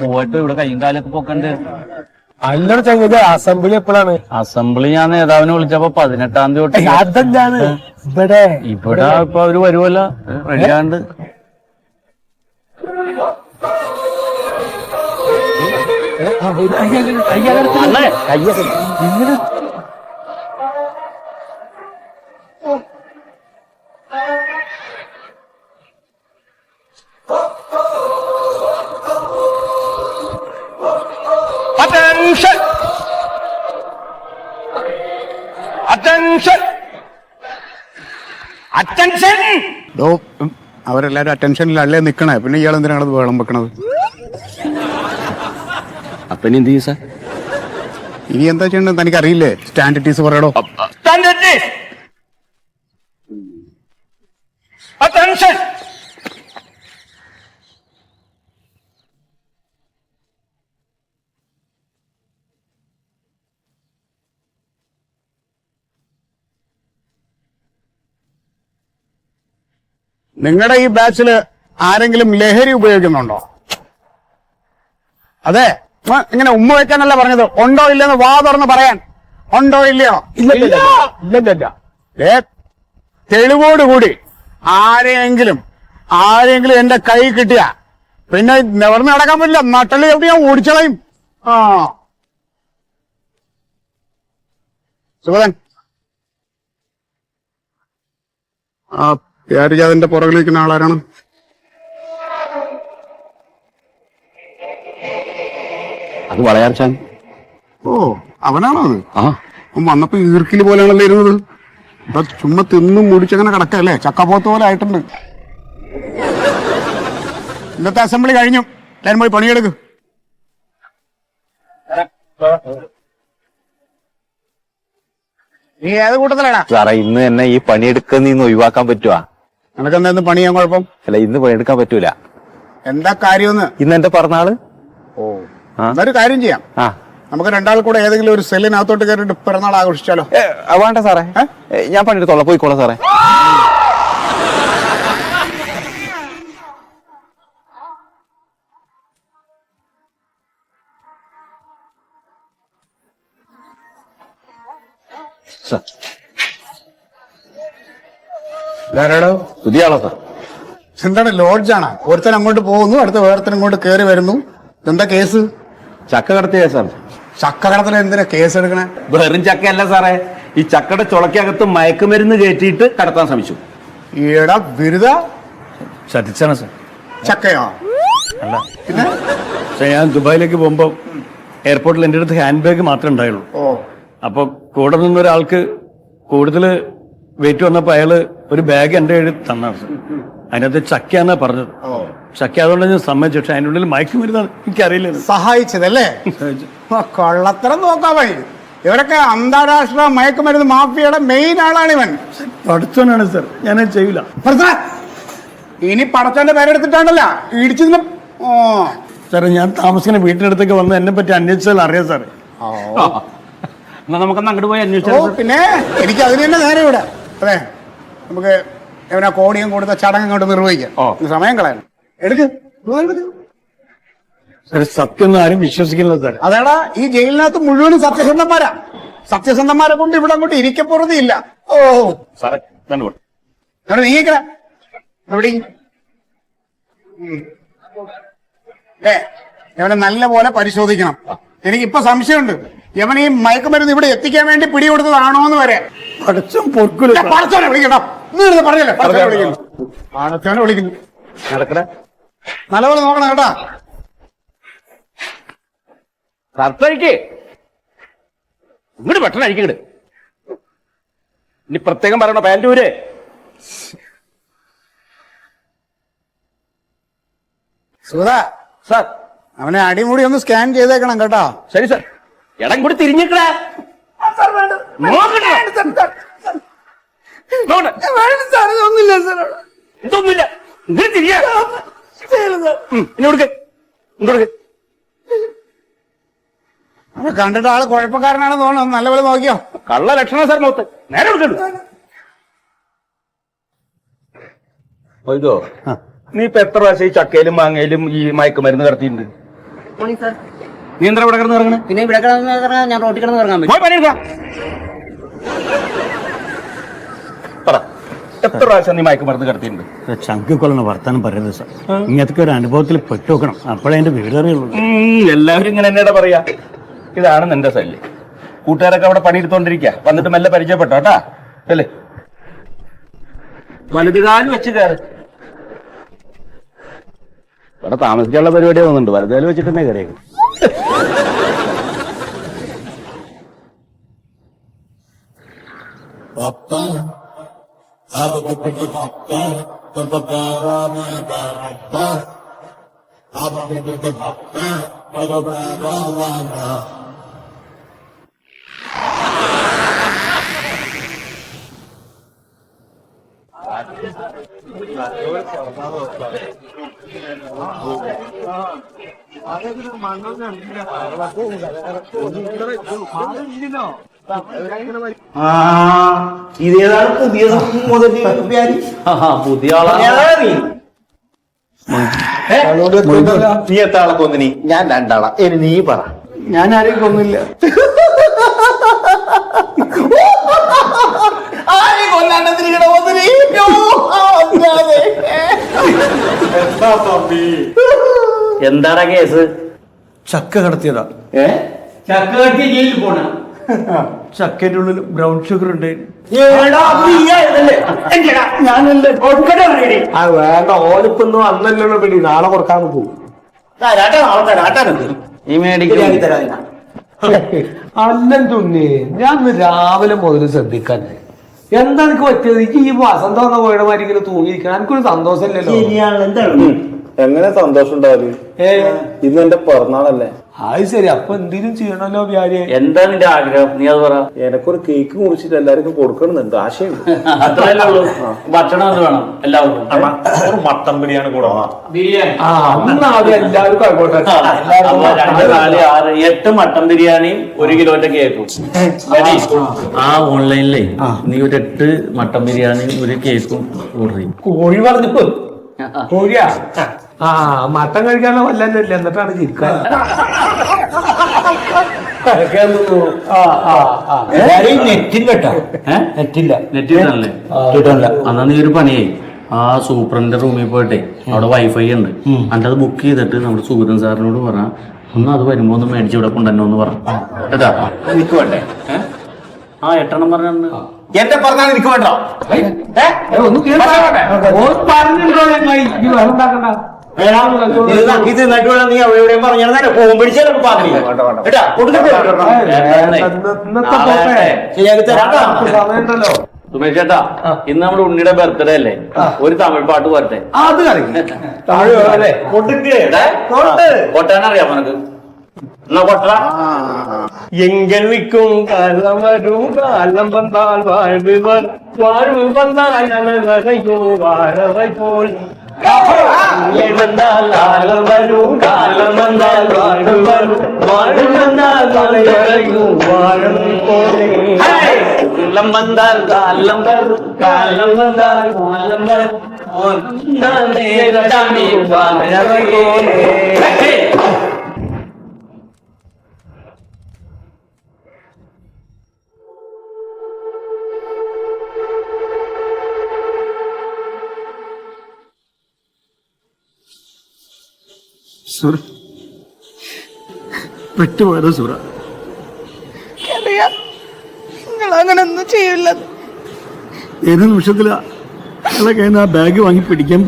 പോയിട്ട് ഇവിടെ കയ്യും കാലൊക്കെ പൊക്കണ്ട്. അല്ലട ചങ്ങ അസംബ്ലി എപ്പോഴാണ്? അസംബ്ലി ഞാൻ നേതാവിനെ വിളിച്ചപ്പോ 18-ാം തീയതി തൊട്ട്. അതെന്താണ് ഇവിടെ ഇപ്പൊ അവര് വരുമല്ലോ റെഡിയാണ്ട്. അവരെല്ലാരും അറ്റൻഷനിലല്ലേ നിക്കണേ, പിന്നെ ഇയാൾ എന്തിനാണ് വേളം വെക്കണത്? അപ്പൊ ഇനി എന്ത് ചെയ്യും സാർ? ഇനി എന്താ ചെയ്യണ്ടെന്ന് തനിക്ക് അറിയില്ലേ? സ്റ്റാൻഡ് ടീസ് പറയടോ. നിങ്ങളുടെ ഈ ബാച്ചില് ആരെങ്കിലും ലഹരി ഉപയോഗിക്കുന്നുണ്ടോ? അതെ, ഇങ്ങനെ ഉമ്മ വെക്കാനല്ല പറഞ്ഞത്. ഉണ്ടോ ഇല്ലെന്ന് വാ തുറന്ന് പറയാൻ. ഉണ്ടോ ഇല്ലയോ? ഇല്ല. തെളിവോടുകൂടി ആരെയെങ്കിലും എന്റെ കൈ കിട്ടിയ പിന്നെ നിവർന്ന് നടക്കാൻ പറ്റില്ല. നട്ടല് ചവിട്ടി ഞാൻ ഓടിച്ചളയും. ആ സുഗതൻ, ആ പ്യാരിജാതിന്റെ പുറകിലിരിക്കുന്ന ആളാരാണ്? അത് വളയാർച്ചാൻ. ഓ, അവനാണോ അത്? വന്നപ്പോ ഈർക്കില് പോലെയാണല്ലോ ഇരുന്നത്. ഇപ്പൊ ചുമ്മാ തിന്നും മുടിച്ചങ്ങനെ കിടക്കല്ലേ, ചക്കപ്പോത്ത് പോലെ ആയിട്ടുണ്ട്. ഇന്നത്തെ അസംബ്ലി കഴിഞ്ഞു, എല്ലാരും പോയി പണിയെടുക്കും. നീ ഏത് കൂട്ടത്തിലാടാ? സാറേ, ഇന്ന് എന്നെ ഈ പണിയെടുക്കുന്ന ഒഴിവാക്കാൻ പറ്റുവാ? നിനക്കെന്താ പണി ചെയ്യാൻ കുഴപ്പം? അല്ല, ഇന്ന് പണിയെടുക്കാൻ പറ്റൂല. എന്താ കാര്യമെന്ന്? ഇന്ന് എന്റെ പിറന്നാള്. ഓ, എന്നൊരു കാര്യം ചെയ്യാം. നമുക്ക് രണ്ടാൾ കൂടെ ഏതെങ്കിലും ഒരു സെല്ലിനകത്തോട്ട് കയറിയിട്ട് പിറന്നാൾ ആഘോഷിച്ചാലോ? വേണ്ട സാറേ, ഞാൻ പണിയെടുത്തോളാം, പോയിക്കോളാം സാറേ. പുതിയ ആളോ സാർ? എന്താണ്, ലോഡ്ജാണ്? ഒരുത്തൻ അങ്ങോട്ട് പോകുന്നു, അടുത്ത വേറൊരുത്തൻ ഇങ്ങോട്ട് കയറി വരുന്നു. എന്താ കേസ്? ചക്ക കടത്തിയ കേസാണ്. ചക്ക കടത്തിൽ എന്തിനാ കേസ് എടുക്കണേ? വെറും ചക്കയല്ല സാറേ, ഈ ചക്കയുടെ ചുളക്കകത്ത് മയക്കുമരുന്ന് കയറ്റിയിട്ട് കടത്താൻ ശ്രമിച്ചു. ഈടാ ബിരുദ ശ്രദ്ധിച്ചാണ് സാർ. ചക്കയോ? അല്ല, പിന്നെ ഞാൻ ദുബായിലേക്ക് പോകുമ്പോ എയർപോർട്ടിൽ എന്റെ അടുത്ത് ഹാൻഡ് ബാഗ് മാത്രമേ ഉണ്ടായുള്ളൂ. അപ്പൊ കൂടെ നിന്നൊരാൾക്ക് കൂടുതൽ വെയിറ്റ് വന്നപ്പോ അയാള് ഒരു ബാഗ് എന്റെ കയ്യിൽ തന്നാണ് സാർ. അതിനകത്ത് ചക്കയാന്നാ പറഞ്ഞത്. ചക്ക അതുകൊണ്ട് ഞാൻ സമ്മതിച്ചു. പക്ഷെ അതിൻ്റെ ഉള്ളിൽ മയക്കുമരുന്നാണ്, എനിക്കറിയില്ല. സഹായിച്ചതല്ലേ? കള്ളത്തരം നോക്കാൻ വഴി. ഇവരൊക്കെ അന്താരാഷ്ട്ര മയക്കുമരുന്ന് മാഫിയയുടെ മെയിൻ ആളാണ് ഇവൻ. പഠിച്ചവനാണ് സാർ, ഞാനത് ചെയ്യൂല. ഇനി പടച്ചോന്റെ പേരെടുത്തിട്ടാണല്ല ഇടിച്ചു. സാറേ, ഞാൻ താമസിക്കുന്ന വീട്ടിനടുത്തേക്ക് വന്ന് എന്നെ പറ്റി അന്വേഷിച്ചാൽ അറിയാം സാറേ. നമുക്കൊന്ന് അങ്ങോട്ട് പോയി അന്വേഷിച്ചോ. പിന്നെ എനിക്ക് അതിന് തന്നെ നേരെ ഇവിടെ. അതെ, നമുക്ക് എവനാ കോടിയും കൊടുത്ത ചടങ്ങ് അങ്ങോട്ട് നിർവഹിക്കാം. സമയം കളയണം. എടുക്ക്. സത്യം ആരും വിശ്വസിക്കില്ല സാർ. അതേടാ, ഈ ജയിലിനകത്ത് മുഴുവനും സത്യസന്ധന്മാരാ. സത്യസന്ധന്മാരെ കൊണ്ട് ഇവിടെ അങ്ങോട്ട് ഇരിക്കപ്പുറത്തില്ല. ഓ സാറേ, നീക്കല എവിടെ? ഇവനെ നല്ല പോലെ പരിശോധിക്കണം. എനിക്കിപ്പോ സംശയമുണ്ട്, യവൻ ഈ മയക്കുമരുന്ന് ഇവിടെ എത്തിക്കാൻ വേണ്ടി പിടികൊടുത്തതാണോ എന്ന് വരെ. പടച്ചോനെ വിളിക്കട്ടോ. പറഞ്ഞല്ലേ, പടച്ചോനെ വിളിക്കുന്നു. നടക്കണേ, നല്ലപോലെ നോക്കണം കേട്ടാ. സർത്തഴിക്ക് ഇങ്ങോട്ട് പെട്ടെന്ന് അഴിക്കങ്ങട്. ഇനി പ്രത്യേകം പറയണോ പാൻറ്റൂര്? സുധാ സാർ, അവനെ അടിമുടി ഒന്ന് സ്കാൻ ചെയ്തേക്കണം കേട്ടോ. ശരി സാർ. ഇടം കൂടി തിരിഞ്ഞിക്കണേ. ഇതൊന്നുമില്ല, ഇങ്ങനെ തിരിയാ. കണ്ടിട്ട് ആള് കുഴപ്പക്കാരനാണെന്ന് തോന്നുന്നു. നല്ലപോലെ നോക്കിയോ? കള്ള ലക്ഷണം സാർ, നോത്ത് നേരെ കൊടുക്കണ്ടു. ഇതോ നീ ഇപ്പൊ എത്ര പ്രാവശ്യം ഈ ചക്കയിലും മാങ്ങയിലും ഈ മയക്കുമരുന്ന് കടത്തിയിട്ടുണ്ട്? നീ എന്താ ഇവിടെ കിടന്ന് ഇറങ്ങണേ? പിന്നെ ഇവിടെ കിടന്ന് ഞാൻ റോട്ടിൽ കിടന്ന് ഇറങ്ങാൻ പറ്റും. പോയി പണിയെടുക്കാം. പറ, എത്ര പ്രാവശ്യം നീ മയക്കുമരുന്ന് കടത്തിയിട്ടുണ്ട്? ചങ്ക് കൊള്ളണ വർത്താനം പറയുന്നത് സാർ. ഇങ്ങനത്തെ ഒരു അനുഭവത്തിൽ പെട്ടുനോക്കണം, അപ്പോഴേ അതിന്റെ വിവരം അറിയുള്ളൂ. എല്ലാവരും ഇങ്ങനെ എന്നോട് പറയാ. ഇതാണ് നിന്റെ ശല്യം. കൂട്ടുകാരൊക്കെ അവിടെ പണിയെടുത്തോണ്ടിരിക്കുക, വന്നിട്ട് മെല്ലെ പരിചയപ്പെട്ടോ കേട്ടാ അല്ലേ? വലുതുകാലം വെച്ച് കയറി ഇവിടെ താമസിക്കാനുള്ള പരിപാടി വന്നിട്ടുണ്ട്. വലുതുകാലം വെച്ചിട്ട് തന്നെ കയറിയേക്കും. ഇതേതാണ് പുതിയ മുതല് പുതിയ ആളാണ്. നീ എത്ര ആളെ കൊന്നിനി? ഞാൻ രണ്ടാളാ. ഇനി നീ പറ. ഞാൻ ആരെയും കൊന്നില്ല. ആരെയും കൊല്ലാണ്ടിരിക്കണ കൊന്നിനി? എന്താണ് കേസ്? ചക്ക കടത്തിയതാ. ചക്ക കെട്ടി ജയിലിൽ പോണ. ചക്കന്റെ ഉള്ളിൽ ബ്രൗൺ ഷുഗർ ഉണ്ട്. വേണ്ട, ഓലിപ്പൊന്നും അന്നല്ലോ പിടി, നാളെ കൊടുക്കാൻ പോകും. ഈ മേടിക്കാൻ അല്ലൻ തുന്നി, ഞാൻ ഇന്ന് രാവിലെ മുതൽ ശ്രദ്ധിക്കാൻ എന്താ എനിക്ക് പറ്റിയത്? എനിക്ക് ഈ വസന്തം വന്ന പോയുടെ മാതിരി ഇങ്ങനെ തൂങ്ങിയിരിക്കണം. എനിക്കൊരു സന്തോഷമില്ലല്ലോ. എങ്ങനെ സന്തോഷം ഉണ്ടാവില്ല? ഇന്ന് എന്റെ പിറന്നാളല്ലേ? അത് ശരി. അപ്പൊ എന്തെങ്കിലും ചെയ്യണല്ലോ വ്യാജെ. എന്താ നിന്റെ ആഗ്രഹം? നീ അത് പറ. എനക്കൊരു കേക്ക് മുറിച്ചിട്ട് എല്ലാവർക്കും കൊടുക്കണമെന്നുണ്ട്, ആശയുണ്ട്. അത്രയല്ലേ ഉള്ളൂ. ഭക്ഷണം അത് വേണം എല്ലാവർക്കും. ഒരു മട്ടൻ ബിരിയാണി കൂടെ ബിരിയാണി. ആ, അന്നാദ്യം എല്ലാവർക്കും ആയിക്കോട്ടെ. 2, 4, 6, 8 മട്ടൻ ബിരിയാണിയും 1 കിലോന്റെ കേക്കും. ആ ഓൺലൈനിലേ നീ ഒരു 8 മട്ടൻ ബിരിയാണിയും 1 കേക്കും ഓർഡർ ചെയ്യും. കോഴി പറഞ്ഞു കോഴിയാ? ആ, മട്ടൻ കഴിക്കാനുള്ള വല്ലല്ലോ ഇല്ല, എന്നിട്ടാണ് ചിരിക്കാൻ. നെറ്റില്ലേ? എന്നാ നീ ഒരു പണിയായി, ആ സൂപ്പറിന്റെ റൂമിൽ പോയിട്ടെ അവിടെ വൈഫൈ ഉണ്ട്, അത് ബുക്ക് ചെയ്തിട്ട് നമ്മുടെ സൂര്യൻ സാറിനോട് പറ, ഒന്ന് അത് വരുമ്പോ ഒന്ന് മേടിച്ച് ഇവിടെ കൊണ്ടുവന്നോന്ന് പറ. കേട്ടാ? എനിക്ക് വേണ്ടേ? ആ 8 എണ്ണം പറഞ്ഞു. എന്റെ പറഞ്ഞാൽ എനിക്ക് വേണ്ടോ? ഒന്ന് പറഞ്ഞിട്ടോ ഉണ്ടാക്കണ്ട. ഇത് നട്ടുള്ള നീ എവിടെയും പറഞ്ഞാൽ ഫോൺ പിടിച്ചാലും ശരിയാക്കി തരാം. സമയമുണ്ടല്ലോ. സുമേഷ് ചേട്ടാ, ഇന്ന് നമ്മുടെ ഉണ്ണിയുടെ ബർത്ത്ഡേ അല്ലേ, ഒരു തമിഴ് പാട്ട് വരട്ടെ. അത് കളിക്കും. തമിഴ് കൊട്ടാനറിയാമോ നിനക്ക്? എന്നാ കൊട്ട. എങ്കൽക്കും കാലം വരും, കാലം വന്നാൽ വാഴ്വ് വാഴ്വ് വന്നാൽ വാഴവൈ പോൽ വന്നാൽ കാലം വരും, കാലം വന്നാൽ വാഴ്വ് വരും, വാഴ്വ് വന്നാൽ വാഴം പോലെ. കാലം വന്നാൽ കാലം വരും, കാലം വന്നാൽ കാലം വരും, വാഴവൈ പോലെ. സുര പെട്ടുപോയതാ സുര. നിങ്ങൾ അങ്ങനെ ഒന്നും ചെയ്യില്ല. ഏത് നിമിഷത്തിലാ അയാളെ കയ്യിൽ നിന്ന് ആ ബാഗ് വാങ്ങി പിടിക്കാൻ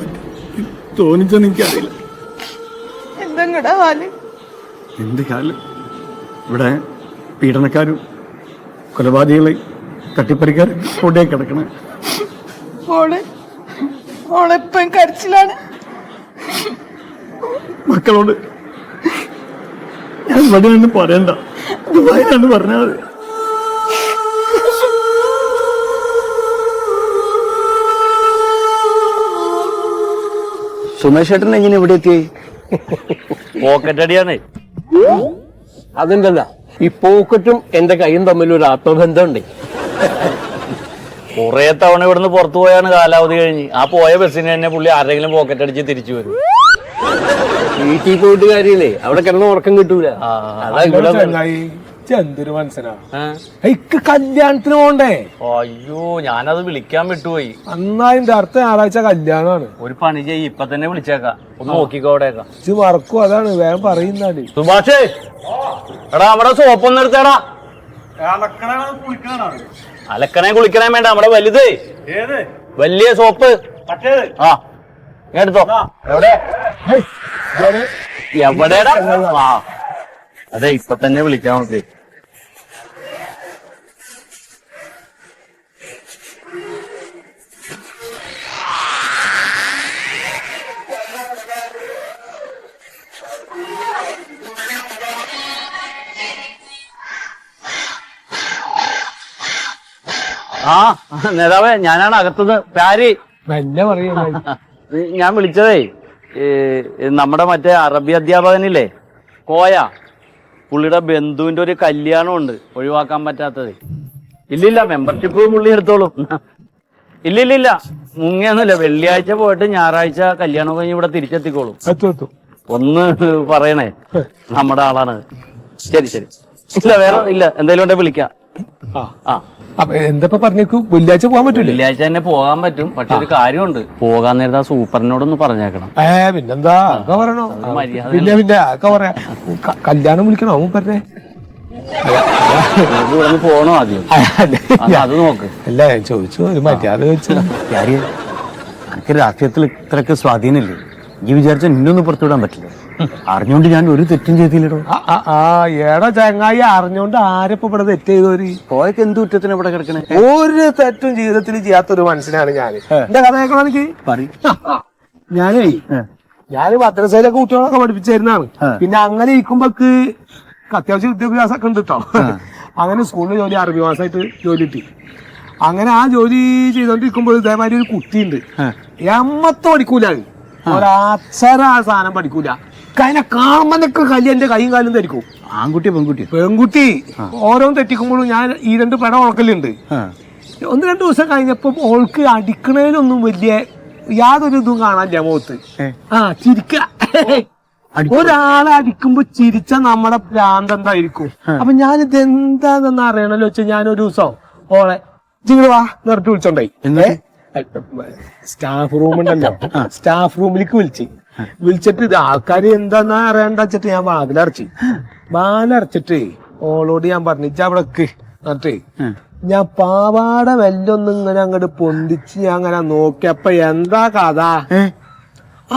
തോന്നിച്ചെന്ന് എനിക്കറിയില്ല. എന്തെങ്ങടാ ഹാല്? എന്ത് കാലം ഇവിടെ പീഡനക്കാരും കൊലപാതകളെ തട്ടിപ്പറിക്കാരും കൊണ്ടേ കിടക്കണേ. ഓളെപ്പം കരച്ചിലാണ്. മക്കളോട് ഞാൻ ഇവിടെ നിന്ന് പറയണ്ട, ദുബായിലാന്ന് പറഞ്ഞാൽ മതി. സുമേഷ് ചേട്ടൻ എങ്ങനെ ഇവിടെ എത്തി? പോക്കറ്റ് അടിയാണേ. അതെന്തല്ല, ഈ പോക്കറ്റും എന്റെ കൈയും തമ്മിൽ ഒരു ആത്മബന്ധമുണ്ട്. കുറെ തവണ ഇവിടുന്ന് പുറത്തു പോയാണ് കാലാവധി കഴിഞ്ഞ്. ആ പോയ ബസ്സിന് തന്നെ പുള്ളി ആരെങ്കിലും പോക്കറ്റ് അടിച്ച് തിരിച്ചു വരും. വീട്ടിൽ പോയിട്ട് കാര്യമില്ലേ, അവിടെ കിടന്ന് ഉറക്കം കിട്ടൂല. അതാ ഇവിടെ എന്തൊരു മനസ്സിലാ കല്യാണത്തിന് പോണ്ടേ? അയ്യോ, ഞാനത് വിളിക്കാൻ വിട്ടുപോയി. അന്നായിന്റെ അടുത്ത ഞായറാഴ്ച കല്യാണമാണ്. ഒരു പണി ചെയ്യ്, ഇപ്പൊ തന്നെ വിളിച്ചേക്കാം, ഒന്ന് നോക്കിക്കോ അവിടെയൊക്കെ. ഇത് മറക്കും, അതാണ് വേഗം പറയുന്നാല്. സുഭാഷേ, എടാ നമ്മുടെ സോപ്പൊന്നും എടുത്തേടാ. അലക്കണേ കുളിക്കണേ വേണ്ട, നമ്മുടെ വലുത് വലിയ സോപ്പ്. ആ എടുത്തോ. എവിടെടാ? ആ അതെ, ഇപ്പൊ തന്നെ വിളിക്കാൻ നോക്കി. ആ നേതാവേ, ഞാനാണ് അകത്തത്. പ്യാരി, മെല്ലെ പറയും. ഞാൻ വിളിച്ചതേ നമ്മുടെ മറ്റേ അറബി അധ്യാപകനില്ലേ കോയ, പുള്ളിയുടെ ബന്ധുവിന്റെ ഒരു കല്യാണം ഉണ്ട്, ഒഴിവാക്കാൻ പറ്റാത്തത്. ഇല്ലില്ല, മെമ്പർഷിപ്പ് പുള്ളി എടുത്തോളും. ഇല്ലില്ല, മുങ്ങിയൊന്നുമില്ല. വെള്ളിയാഴ്ച പോയിട്ട് ഞായറാഴ്ച കല്യാണം കഴിഞ്ഞ് ഇവിടെ തിരിച്ചെത്തിക്കോളും. ഒന്ന് പറയണേ, നമ്മുടെ ആളാണ്. ശരി ശരി. ഇല്ല വേറെ ഇല്ല, എന്തായാലും ഉണ്ടെ വിളിക്കാം. ആ എന്താ പറഞ്ഞേക്കു? വെള്ളിയാഴ്ച പോകാൻ പറ്റൂല? വെള്ളിയാഴ്ച തന്നെ പോകാൻ പറ്റും, പക്ഷെ ഒരു കാര്യമുണ്ട്. പോകാൻ നേരത്തെ ആ സൂപ്പറിനോടൊന്ന് പറഞ്ഞേക്കണം. പിന്നെന്താ ഒക്കെ പറയണോ? മര്യാദ പിന്നെ ഒക്കെ പറയാ. കല്യാണം വിളിക്കണോ പറഞ്ഞേ? ഇവിടെ പോണോ ആദ്യം? അത് നോക്ക്. അല്ല, ഞാൻ ചോദിച്ചു, ഒരു മര്യാദ വെച്ചു. എനിക്ക് രാഷ്ട്രീയത്തിൽ ഇത്രയൊക്കെ സ്വാധീനമില്ലേ? ഈ വിചാരിച്ച നിന്നൊന്നും പുറത്തുവിടാൻ പറ്റില്ല. അറിഞ്ഞോണ്ട് ഞാൻ ഒരു തെറ്റും ചെയ്തില്ലടോ. ഏടാ ചങ്ങായി, അറിഞ്ഞോണ്ട് ആരപ്പോ ഇവിടെ തെറ്റ് ചെയ്തോര്? പോയൊക്കെ എന്ത് കുറ്റത്തിന് ഇവിടെ കിടക്കണേ? ഒരു തെറ്റും ജീവിതത്തിൽ ചെയ്യാത്തൊരു മനുഷ്യനാണ് ഞാൻ. എന്റെ കഥ കേൾക്കണം എനിക്ക്. ഞാൻ മദ്രസയിലൊക്കെ കുട്ടികളൊക്കെ പഠിപ്പിച്ചിരുന്നാണ്. പിന്നെ അങ്ങനെ ഇരിക്കുമ്പോക്ക് അത്യാവശ്യം വിദ്യാഭ്യാസമൊക്കെ ഉണ്ട് കേട്ടോ. അങ്ങനെ സ്കൂളിൽ ജോലി, അറബി മാസമായിട്ട് ജോലി കിട്ടി. അങ്ങനെ ആ ജോലി ചെയ്തോണ്ടിരിക്കുമ്പോൾ ഇതേമാതിരി ഒരു കുട്ടിയുണ്ട്. എമ്മത്ത് പഠിക്കൂല, ഒരക്ഷര ആ സാധനം പഠിക്കൂല. അതിനെ കാണുമ്പോഴൊക്കെ എന്റെ കൈയും കാലും ധരിക്കും. ആൺകുട്ടി പെൺകുട്ടി? പെൺകുട്ടി. ഓരോന്ന് തെറ്റിക്കുമ്പോഴും ഞാൻ ഈ 2 പെട ഉണക്കലുണ്ട്. 1-2 ദിവസം കഴിഞ്ഞപ്പോ ഓൾക്ക് അടിക്കണേലൊന്നും വലിയ യാതൊരു ഇതും കാണാനില്ല മുഖത്ത്. ചിരിക്ക. ഒരാളെ അടിക്കുമ്പോ ചിരിച്ച നമ്മുടെ ഭ്രാന്ത് എന്തായിരിക്കും? അപ്പൊ ഞാനിത് എന്താണെന്ന് അറിയണല്ലോ വെച്ചാൽ ഞാനൊരു ദിവസം ഓളെ ജിങ്ങള് വാ നിർത്തി വിളിച്ചോണ്ടായി. സ്റ്റാഫ് റൂം ഉണ്ടല്ലോ, സ്റ്റാഫ് റൂമിലേക്ക് വിളിച്ചിട്ട് ഇത് ആൾക്കാര് എന്താന്നാ അറിയാണ്ട വെച്ചിട്ട് ഞാൻ വാലടച്ചിട്ട് ഓളോട് ഞാൻ പറഞ്ഞു, ഇജ്ജ അവിടക്ക് എന്നിട്ട് ഞാൻ പാവാട വെല്ലൊന്നും ഇങ്ങനെ അങ്ങോട്ട് പൊന്തിച്ച് ഞാൻ അങ്ങനെ നോക്കിയപ്പോ എന്താ കഥ,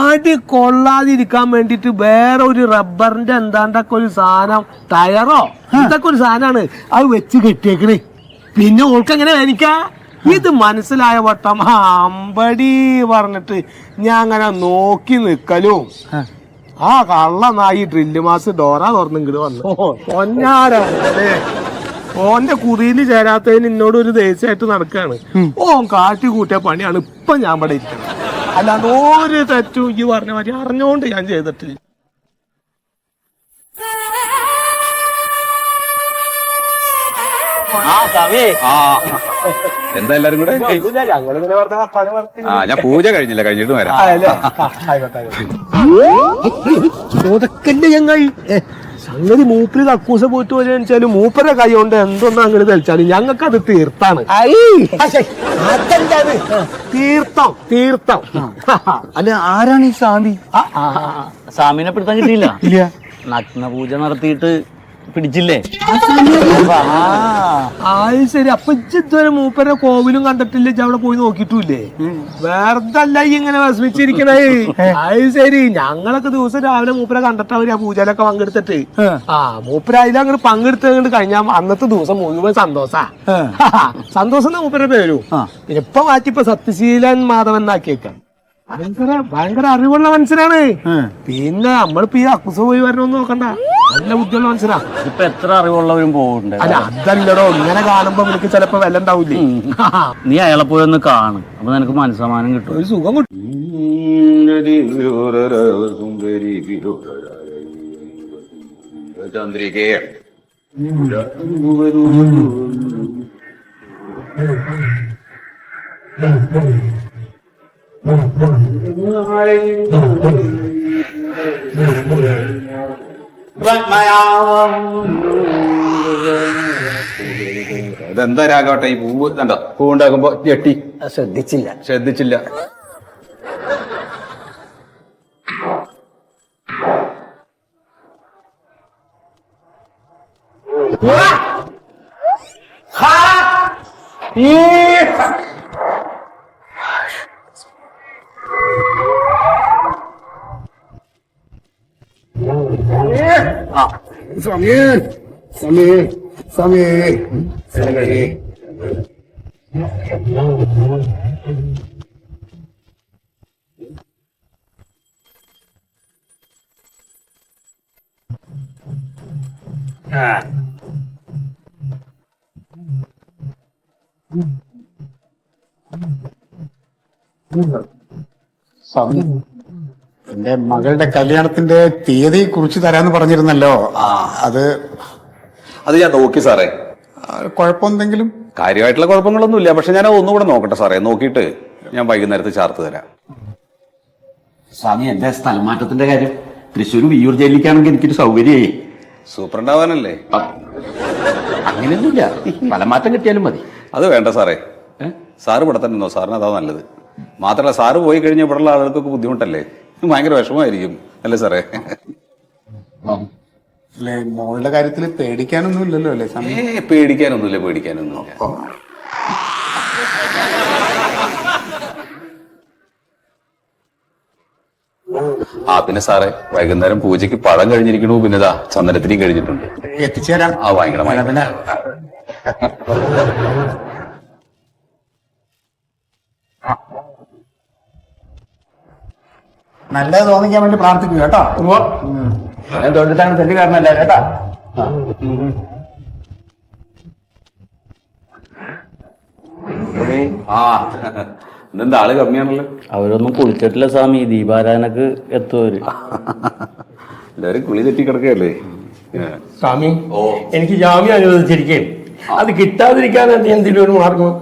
അടി കൊള്ളാതിരിക്കാൻ വേണ്ടിട്ട് വേറെ ഒരു റബ്ബറിന്റെ എന്താണ്ടൊക്കെ ഒരു സാധനം, ടയറോ ഇതൊക്കെ ഒരു സാധനമാണ്, അത് വെച്ച് കെട്ടിയേക്കണേ. പിന്നെ ഓൾക്ക് എങ്ങനെ വേനിക്കാ ഇത് മനസ്സിലായ വട്ടം അമ്പടി പറഞ്ഞിട്ട് ഞാൻ അങ്ങനെ നോക്കി നിക്കലും ആ കള്ള നായി ഡ്രില്ല് മാസ് ഡോറ തുറന്നിങ്ങോട്ട് വന്നു. ഓന്റെ കുറിയിൽ ചേരാത്തതിന് എന്നോട് ഒരു ദേശമായിട്ട് നടക്കാണ്. ഓൻ കാട്ടി കൂട്ടിയ പണിയാണ് ഇപ്പൊ ഞാൻ ഇവിടെ ഇരിക്കുന്നത്. അല്ലാതെ ഒരു തെറ്റും ഈ പറഞ്ഞ മാതിരി അറിഞ്ഞോണ്ട് ഞാൻ ചെയ്തിട്ടില്ല. എന്താ എല്ലാരും കൂടെ? ഞാൻ പൂജ കഴിഞ്ഞില്ല, കഴിഞ്ഞിട്ട് വരാം. ചോദക്കല്ലേ ചങ്ങായി, സംഗതി മൂപ്പര് കക്കൂസ പോയിട്ട് വരാച്ചാലും മൂപ്പരെ കൈ കൊണ്ട് എന്തൊന്നും അങ്ങനെ തെളിച്ചാലും ഞങ്ങൾക്ക് അത് തീർത്താണ്. തീർത്ഥം. അല്ല, ആരാണ് ഈ സ്വാമി? സ്വാമിനെ പിടുത്താൻ കിട്ടിയില്ല. നഗ്ന പൂജ നടത്തിയിട്ട് പിടിച്ചില്ലേ? ശരി. അപ്പൊ ഇതുവരെ മൂപ്പരെ കോവിലും കണ്ടിട്ടില്ല, അവിടെ പോയി നോക്കിയിട്ടില്ലേ? വെറുതല്ല ഇങ്ങനെ വിഷമിച്ചിരിക്കണേ. ശരി. ഞങ്ങളൊക്കെ ദിവസം രാവിലെ മൂപ്പരെ കണ്ടിട്ട് അവര് ആ പൂജയിലൊക്കെ പങ്കെടുത്തിട്ട് മൂപ്പര അതിലങ്ങനെ പങ്കെടുത്തത് കഴിഞ്ഞാൽ അന്നത്തെ ദിവസം മുഴുവൻ സന്തോഷം മൂപ്പരുടെ പേരും. ഇപ്പൊ മാറ്റിപ്പോ സത്യശീലൻ മാധവൻ എന്നാക്കിയേക്കാം. ഭയങ്കര അറിവുള്ള മനുഷ്യനാണ്. പിന്നെ നമ്മളിപ്പോ ഈ അക്കുസ പോയി വരണോന്ന് നോക്കണ്ട, നല്ല ബുദ്ധിയുള്ള മനുഷ്യനാ. ഇപ്പൊ എത്ര അറിവുള്ളവരും പോകുന്നുണ്ട്. അല്ല അതല്ലടോ, ഇങ്ങനെ കാണുമ്പോ എനിക്ക് ചിലപ്പോ വില ഉണ്ടാവൂലേ. നീ അയാളെ പോയി ഒന്ന് കാണും, അപ്പൊ നിനക്ക് മനസ്സമാനം കിട്ടും, ഒരു സുഖം കിട്ടും. ഇതെന്താ രാഘവട്ടെ ഈ പൂവ് കണ്ടോ? പൂവുണ്ടാക്കുമ്പോ ഞെട്ടി ശ്രദ്ധിച്ചില്ല. എന്റെ മകളുടെ കല്യാണത്തിന്റെ തീയതി കുറിച്ച് തരാന്ന് പറഞ്ഞിരുന്നല്ലോ. അത് ഞാൻ നോക്കി സാറേ. കുഴപ്പമെന്തെങ്കിലും? കാര്യമായിട്ടുള്ള കുഴപ്പങ്ങളൊന്നുമില്ല. പക്ഷെ ഞാൻ ഒന്നുകൂടെ നോക്കട്ടെ സാറേ. നോക്കിയിട്ട് ഞാൻ വൈകുന്നേരത്ത് ചാർത്ത് തരാം. സ്വാമി, എന്റെ സ്ഥലമാറ്റത്തിന്റെ കാര്യം തൃശ്ശൂർ വിയ്യൂർ ജയിലിലേക്കാണെങ്കിൽ എനിക്കൊരു സൗകര്യമായി. സൂപ്രണ്ടാവാനല്ലേ? അങ്ങനെയൊന്നുമില്ല, സ്ഥലമാറ്റം കിട്ടിയാലും മതി. അത് വേണ്ട സാറേ. സാറ് ഇവിടെ തന്നെ ഉണ്ടോ? സാറിന് അതാ നല്ലത്. മാത്രമല്ല സാറ് പോയി കഴിഞ്ഞാൽ ഇവിടെയുള്ള ആളുകൾക്കൊക്കെ ബുദ്ധിമുട്ടല്ലേ, ഭയങ്കര വിഷമമായിരിക്കും അല്ലേ സാറേ? അല്ലേ, മോളുടെ കാര്യത്തിൽ പേടിക്കാനൊന്നും ഇല്ലല്ലോ അല്ലേ? പേടിക്കാനൊന്നുമില്ല. പിന്നെ സാറേ, വൈകുന്നേരം പൂജയ്ക്ക് പഴം കഴിഞ്ഞിരിക്കണു. പിന്നെ ഇതാ ചന്ദനത്തിനും കഴിഞ്ഞിട്ടുണ്ട്. എത്തിച്ചേരാം. ഭയങ്കരമായി. നല്ലത് തോന്നിക്കാൻ വേണ്ടി പ്രാർത്ഥിക്കുക കേട്ടോ. തൊണ്ടിട്ടാണ് തെറ്റ് കാരണല്ല കേട്ടാ. ഇതെന്താ ആള് കമ്മിയാണല്ലോ? അവരൊന്നും കുളിച്ചിട്ടില്ല സ്വാമി. ദീപാരാധനക്ക് എത്തുവര്. എല്ലാവരും കുളി തെറ്റി കിടക്കുകയല്ലേ സ്വാമി? എനിക്ക് ജാമ്യം അനുവദിച്ചിരിക്കുകയും അത് കിട്ടാതിരിക്കാൻ എന്തെങ്കിലും ഒരു മാർഗം?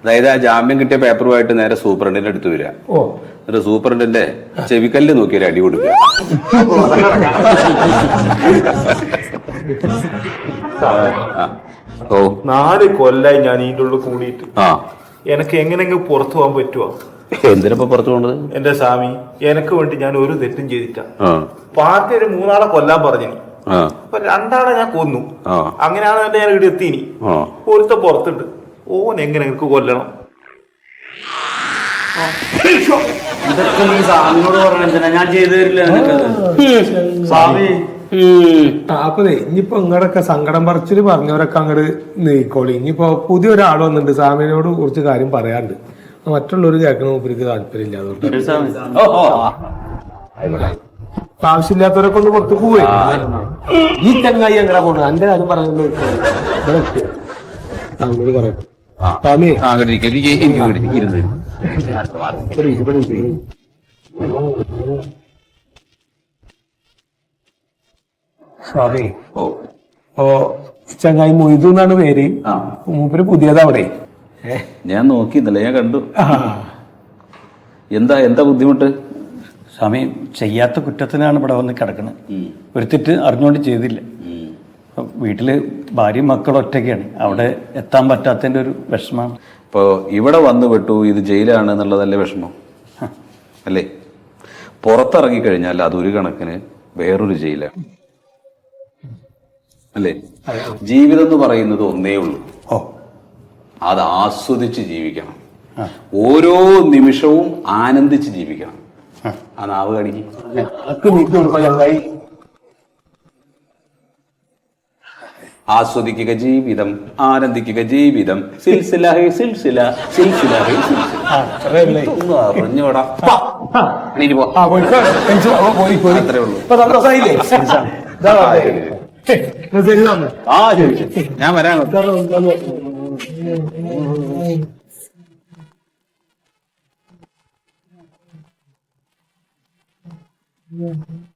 അതായത് ആ ജാമ്യം കിട്ടിയ പേപ്പറുമായിട്ട് നേരെ സൂപ്രണ്ടിന്റെ അടുത്ത് വരിക. എന്നിട്ട് സൂപ്രണ്ടിന്റെ ചെവിക്കല്ല് നോക്കി ഒരു അടി കൊടുക്കുക. ഓ 4 കൊല്ലായി ഞാൻ ഇതിൻ്റെ ഉള്ളിൽ കൂടിയിട്ട്. എനിക്ക് എങ്ങനെയെങ്കിലും പുറത്തു പോകാൻ പറ്റുമോ? എന്തിനപ്പോ പുറത്തു പോകേണ്ടത്? എന്റെ സ്വാമി, എനിക്ക് വേണ്ടി ഞാൻ ഒരു തെറ്റും ചെയ്തിട്ട. പാർട്ടി ഒരു 3 ആളെ കൊല്ലാൻ പറഞ്ഞു. അപ്പൊ 2 ആളെ ഞാൻ കൊന്നു. അങ്ങനെയാണ് ഞാൻ ഇവിടെ എത്തിനി. ഒരുത്ത പുറത്തുണ്ട്. ഓൻ എങ്ങനെ എനിക്ക് കൊല്ലണം? ഇതൊക്കെ നീ സ്വാമിനോട് പറഞ്ഞ ഞാൻ ചെയ്തു തരില്ല സ്വാമി. അപ്പൊ ഇനിയിപ്പോ ഇങ്ങടൊക്കെ സങ്കടം പറിച്ചിട്ട് പറഞ്ഞവരൊക്കെ അങ്ങോട്ട് നീക്കോളി. ഇനിയിപ്പോ പുതിയൊരാൾ വന്നിട്ടുണ്ട്, സ്വാമിനോട് കുറച്ച് കാര്യം പറയാറുണ്ട്. മറ്റുള്ളവർ കേൾക്കണ മൂപ്പർക്ക് താല്പര്യമില്ല. അതുകൊണ്ട് ആവശ്യമില്ലാത്തവരൊക്കെ ഒന്ന് പുറത്ത് പോവേ. ഈ ചങ്ങായി എങ്ങനെ പോണു? എന്റെ കാര്യം പറയുന്നത് പറയാം. സ്വാമി, സ്വാമി, ചങ്ങായി മൊയ്തു എന്നാണ് പേര്. മൂപ്പര് പുതിയതാ അവിടെ. ഞാൻ നോക്കിയിന്നല്ലേ, ഞാൻ കണ്ടു. എന്താ ബുദ്ധിമുട്ട്? സ്വാമി, ചെയ്യാത്ത കുറ്റത്തിനാണ് ഇവിടെ വന്ന് കിടക്കുന്നത്. ഒരു തെറ്റ് അറിഞ്ഞുകൊണ്ട് ചെയ്തില്ല. വീട്ടില് ഭാര്യയും മക്കളും ഒറ്റയ്ക്കാണ്. അവിടെ എത്താൻ പറ്റാത്തതിന്റെ ഒരു വിഷമമാണ്. ഇപ്പോ ഇവിടെ വന്ന് വിട്ടു, ഇത് ജയിലാണ് എന്നുള്ളതല്ലേ വിഷമം അല്ലേ? പുറത്തിറങ്ങിക്കഴിഞ്ഞാൽ അതൊരു കണക്കിന് വേറൊരു ജയിലാണ് അല്ലേ? ജീവിതം എന്ന് പറയുന്നത് ഒന്നേ ഉള്ളൂ. അത് ആസ്വദിച്ച് ജീവിക്കണം. ഓരോ നിമിഷവും ആനന്ദിച്ച് ജീവിക്കണം. ആ നാവ് കടിക്കും. ആസ്വദിക്കുക ജീവിതം, ആനന്ദിക്കുക ജീവിതം. സിൽസില ഹേ സിൽസില, സിൽസില ഹേ സിൽസില. അറിഞ്ഞോടാ. അത്രേ ഉള്ളൂ. ശരി, ഞാൻ വരാൻ. Yeah.